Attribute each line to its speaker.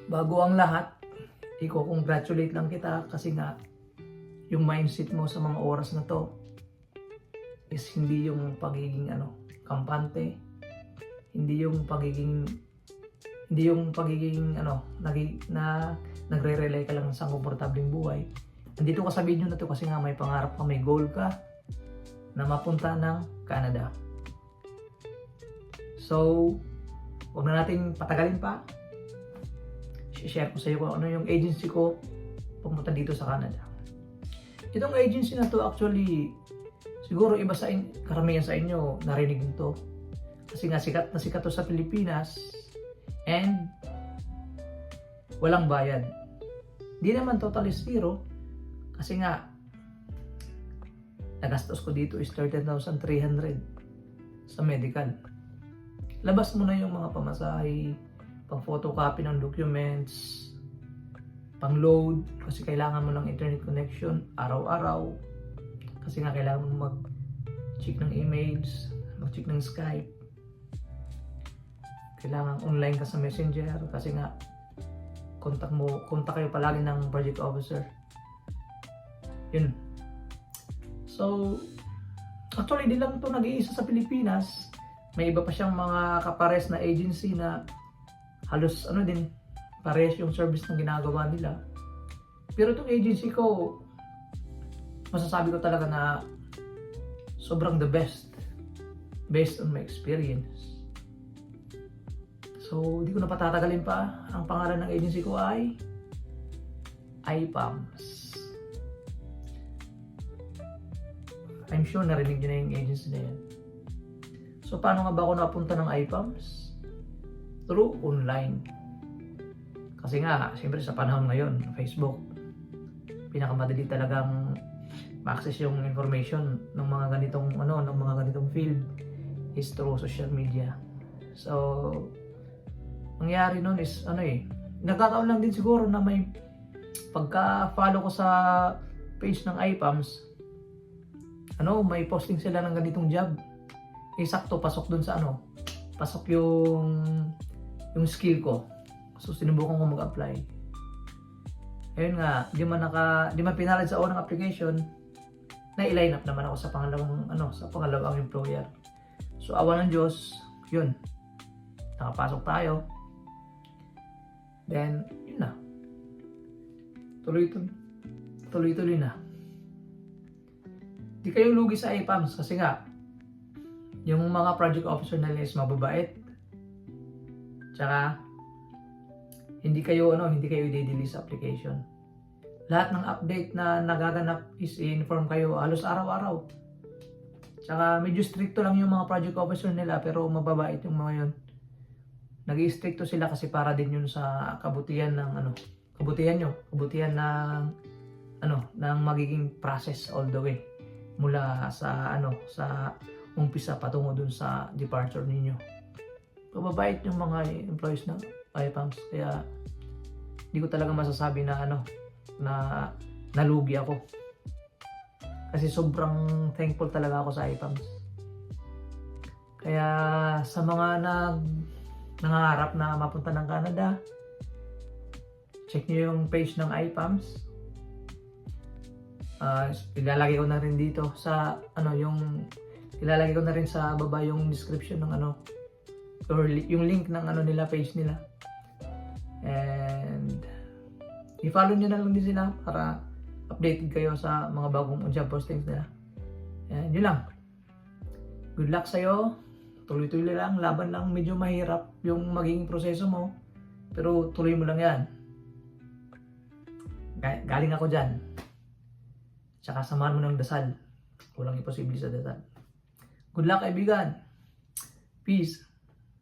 Speaker 1: Bago ang lahat, i-congratulate lang kita kasi nga yung mindset mo sa mga oras na to is hindi yung pagiging kampante, hindi yung pagiging nagre-rely ka lang sa komportableng buhay. Nandito ka sa video na to kasi nga may pangarap ka, may goal ka na mapunta ng Canada. So, huwag na natin patagalin pa. I-share ko sa iyo kung ano yung agency ko pumunta dito sa Canada. Itong agency na to actually, siguro iba sa karamihan sa inyo narinig nito. Kasi nga sikat na sikat to sa Pilipinas and walang bayad. Di naman totally zero kasi nga nagastos ko dito is 13,300 sa medical. Labas mo na yung mga pamasahe, pang photocopy ng documents, pang load kasi kailangan mo ng internet connection araw-araw kasi nga kailangan mo mag-check ng emails, mag-check ng Skype, kailangan online ka sa Messenger kasi nga contact kayo palagi ng project officer. Yun. So actually di lang to nag-iisa sa Pilipinas, may iba pa siyang mga kapares na agency na halos pares yung service na ginagawa nila. Pero itong agency ko, masasabi ko talaga na sobrang the best based on my experience. So, di ko na patatagalin pa. Ang pangalan ng agency ko ay iPAMS. I'm sure narinig nyo na yung agency na yan. So, paano nga ba ako napunta ng iPAMS? Through online. Kasi nga, siyempre sa panahon ngayon, Facebook, pinakamadali talagang ma-access yung information ng mga ganitong field is through social media. So, nangyari nun is nagkataon lang din siguro na may pagka-follow ko sa page ng iPAMS, may posting sila ng ganitong job. Sakto pasok dun sa pasok yung skill ko. So sinubukan ko mag-apply. Ayun nga, di man pinalad sa unang application, na i-line up naman ako sa pangalawang employer. So awa ng Diyos, yun. Nakapasok tayo. Then, yun na. Tuloy-tuloy na. Di kayo lugi sa iPAMS kasi nga yung mga project officer nila is mababait. Tsaka hindi kayo i-delete sa application. Lahat ng update na nagaganap is i-inform kayo halos araw-araw. Tsaka medyo stricto lang yung mga project officer nila pero mababait yung mga yun. Nag-i-stricto sila kasi para din yun sa kabutihan ng ng magiging process all the way mula sa umpisa patungo dun sa departure ninyo. Mababait yung mga employees ng iPAMS kaya hindi ko talaga masasabi na nalugi ako. Kasi sobrang thankful talaga ako sa iPAMS. Kaya sa mga nangangarap na mapunta ng Canada, check nyo yung page ng iPAMS. Ilalagay ko na rin dito sa ilalagay ko na rin sa baba yung description ng or yung link ng nila, page nila. And i-follow nyo na lang din sila para updated kayo sa mga bagong job postings nila. And yun lang. Good luck sa'yo. Tuloy-tuloy lang, laban lang. Medyo mahirap yung magiging proseso mo. Pero tuloy mo lang yan. Galing ako dyan. Tsaka samahan mo ng dasal. Walang imposible sa dasal. Good luck, kaibigan. Peace.